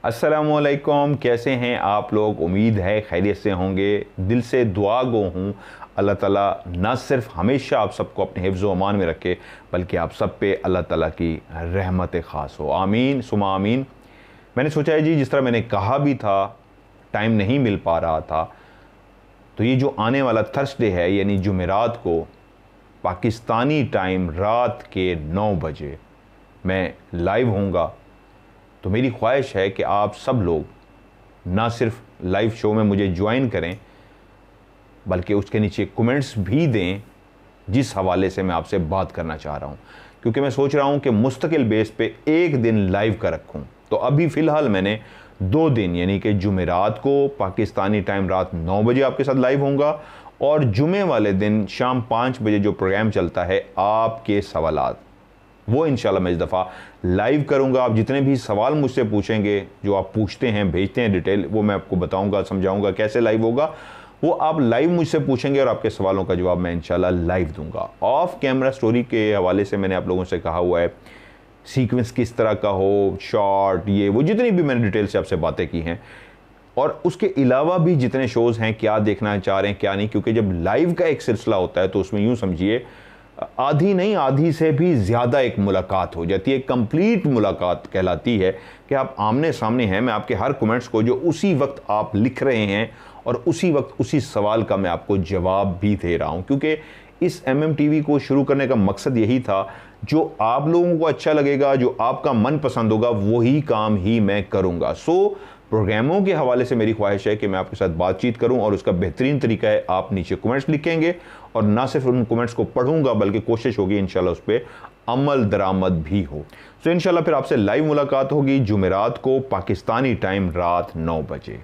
अस्सलामुअलैकुम, कैसे हैं आप लोग। उम्मीद है खैरियत से होंगे। दिल से दुआ गो हूँ अल्लाह ताला न सिर्फ हमेशा आप सबको अपने हिफ्ज़ व अमान में रखे, बल्कि आप सब पे अल्लाह ताला की रहमत ख़ास हो। आमीन सुमा आमीन। मैंने सोचा है जी, जिस तरह मैंने कहा भी था, टाइम नहीं मिल पा रहा था, तो ये जो आने वाला थर्सडे है यानी जुमेरात को पाकिस्तानी टाइम रात के 9 बजे मैं लाइव होऊंगा। तो मेरी ख्वाहिश है कि आप सब लोग ना सिर्फ लाइव शो में मुझे ज्वाइन करें, बल्कि उसके नीचे कमेंट्स भी दें जिस हवाले से मैं आपसे बात करना चाह रहा हूं, क्योंकि मैं सोच रहा हूं कि मुस्तकिल बेस पे एक दिन लाइव का रखूं। तो अभी फ़िलहाल मैंने 2 दिन यानी कि जुमेरात को पाकिस्तानी टाइम रात 9 बजे आपके साथ लाइव होऊंगा, और जुमे वाले दिन शाम 5 बजे जो प्रोग्राम चलता है आपके सवालात, वो इंशाल्लाह मैं इस दफ़ा लाइव करूंगा। आप जितने भी सवाल मुझसे पूछेंगे, जो आप पूछते हैं भेजते हैं डिटेल, वो मैं आपको बताऊंगा, समझाऊंगा कैसे लाइव होगा। वो आप लाइव मुझसे पूछेंगे और आपके सवालों का जवाब मैं इंशाल्लाह लाइव दूंगा। ऑफ कैमरा स्टोरी के हवाले से मैंने आप लोगों से कहा हुआ है, सीक्वेंस किस तरह का हो, शॉर्ट, ये वो जितनी भी मैंने डिटेल से आपसे बातें की हैं, और उसके अलावा भी जितने शोज़ हैं, क्या देखना चाह रहे हैं क्या नहीं, क्योंकि जब लाइव का एक सिलसिला होता है तो उसमें यूँ समझिए आधी नहीं आधी से भी ज़्यादा एक मुलाकात हो जाती है। कंप्लीट मुलाकात कहलाती है कि आप आमने सामने हैं। मैं आपके हर कमेंट्स को जो उसी वक्त आप लिख रहे हैं और उसी वक्त उसी सवाल का मैं आपको जवाब भी दे रहा हूं, क्योंकि इस MMTV को शुरू करने का मकसद यही था, जो आप लोगों को अच्छा लगेगा, जो आपका मन पसंद होगा, वही काम ही मैं करूँगा। सो प्रोग्रामों के हवाले से मेरी ख्वाहिश है कि मैं आपके साथ बातचीत करूं, और उसका बेहतरीन तरीका है आप नीचे कमेंट्स लिखेंगे, और ना सिर्फ उन कमेंट्स को पढ़ूंगा बल्कि कोशिश होगी इंशाल्लाह उस पर अमल दरामद भी हो। तो इंशाल्लाह फिर आपसे लाइव मुलाकात होगी जुमेरात को पाकिस्तानी टाइम रात 9 बजे।